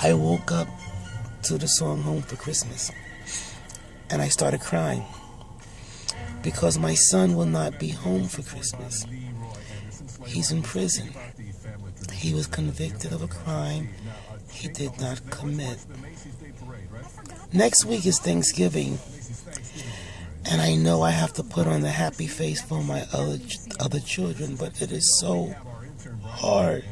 I woke up to the song Home for Christmas, and I started crying because my son will not be home for Christmas. He's in prison. He was convicted of a crime he did not commit. Next week is Thanksgiving, and I know I have to put on the happy face for my other children, but it is so hard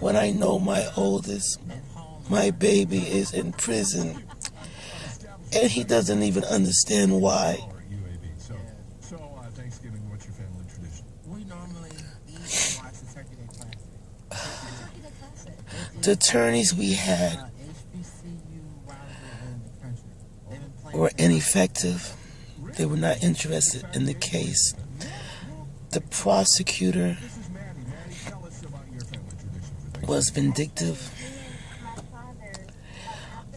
when I know my oldest, my baby, is in prison, and he doesn't even understand why. So, Thanksgiving, what's your family tradition? We normally eat and watch the Turkey Day class. The attorneys we had were ineffective. They were not interested in the case. The prosecutor was vindictive.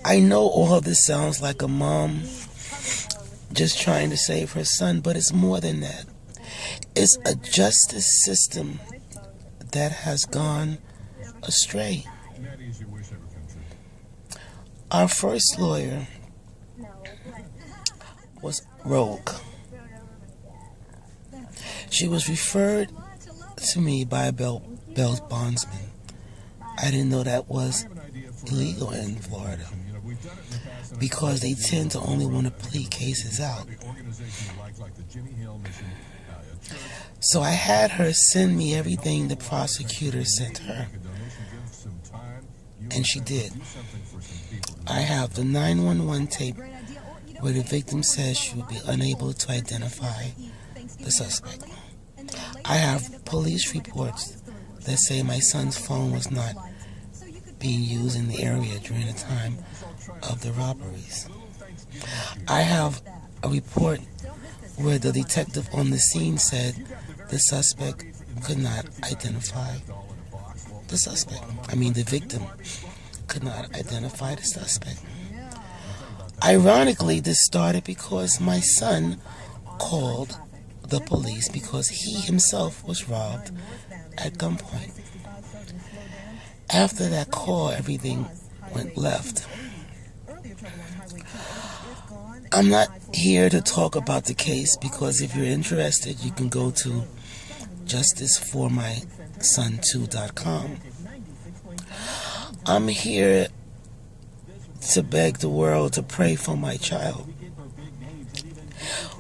I know all of this sounds like a mom just trying to save her son, but it's more than that. It's a justice system that has gone astray. Our first lawyer was rogue. She was referred to me by a bail bondsman. I didn't know that was illegal in Florida because they tend to only want to plead cases out. So I had her send me everything the prosecutor sent her, and she did. I have the 911 tape where the victim says she would be unable to identify the suspect. I have police reports that say my son's phone was not being used in the area during the time of the robberies. I have a report where the detective on the scene said the suspect could not identify the victim could not identify the suspect. Ironically, this started because my son called the police because he himself was robbed at gunpoint. After that call, everything went left. I'm not here to talk about the case because if you're interested, you can go to justiceformyson2.com. I'm here to beg the world to pray for my child.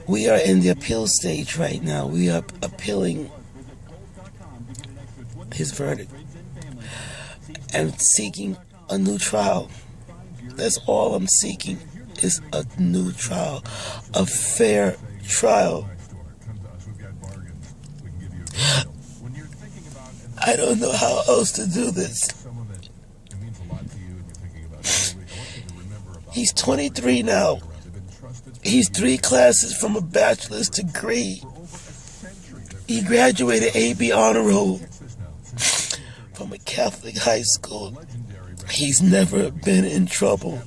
We are in the appeal stage right now. We are appealing his verdict and seeking a new trial. That's all I'm seeking, is a new trial, a fair trial. I don't know how else to do this. He's 23 now. He's 3 classes from a bachelor's degree. He graduated AB honor roll from a Catholic high school. He's never been in trouble.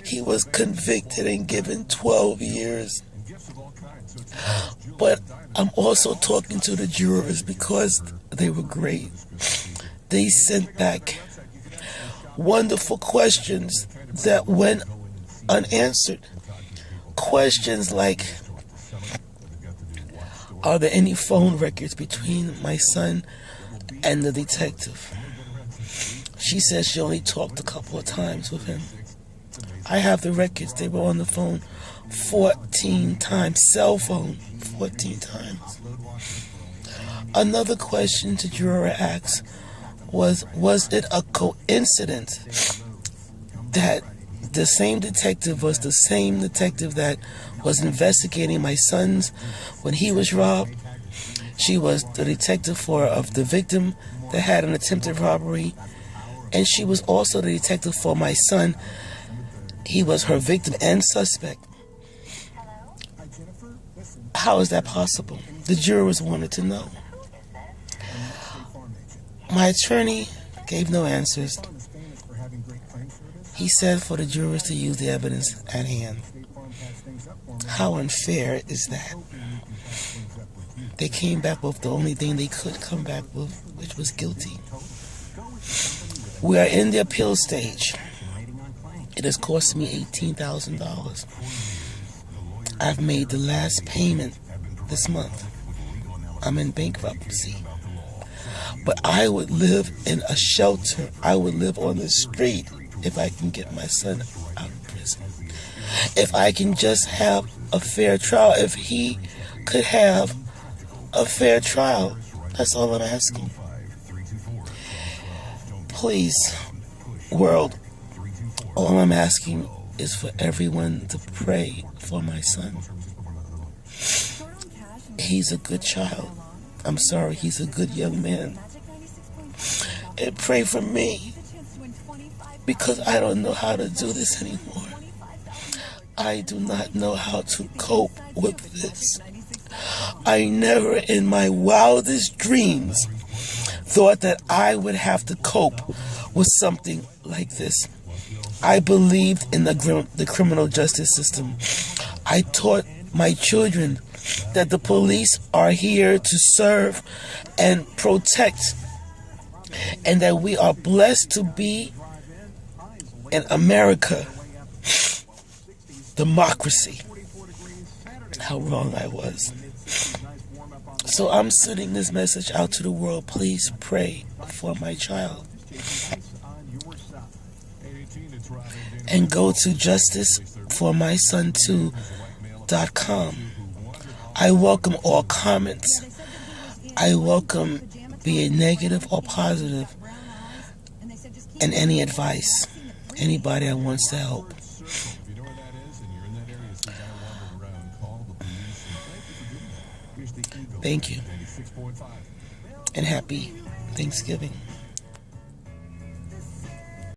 He was convicted and given 12 years. But I'm also talking to the jurors because they were great. They sent back wonderful questions that went unanswered. Questions like, are there any phone records between my son and the detective? She says she only talked a couple of times with him. I have the records. They were on the phone 14 times, cell phone 14 times. Another question the juror asked was it a coincidence that the same detective was the same detective that was investigating my son's when he was robbed? She was the detective of the victim that had an attempted robbery, and she was also the detective for my son. He was her victim and suspect. How is that possible? The jurors wanted to know. My attorney gave no answers. He said for the jurors to use the evidence at hand. How unfair is that? They came back with the only thing they could come back with, which was guilty. We are in the appeal stage. It has cost me $18,000. I've made the last payment this month. I'm in bankruptcy. But I would live in a shelter. I would live on the street if I can get my son out of prison. If I can just have a fair trial. If he could have a fair trial. That's all I'm asking. Please, world, all I'm asking is for everyone to pray for my son. He's a good child. I'm sorry, he's a good young man. And pray for me, because I don't know how to do this anymore. I do not know how to cope with this. I never in my wildest dreams thought that I would have to cope with something like this. I believed in the criminal justice system. I taught my children that the police are here to serve and protect, and that we are blessed to be in America. Democracy. How wrong I was. So I'm sending this message out to the world. Please pray for my child. And go to justiceformyson2.com. I welcome all comments. I welcome, be it negative or positive, and any advice. Anybody that wants to help. Thank you. And happy Thanksgiving.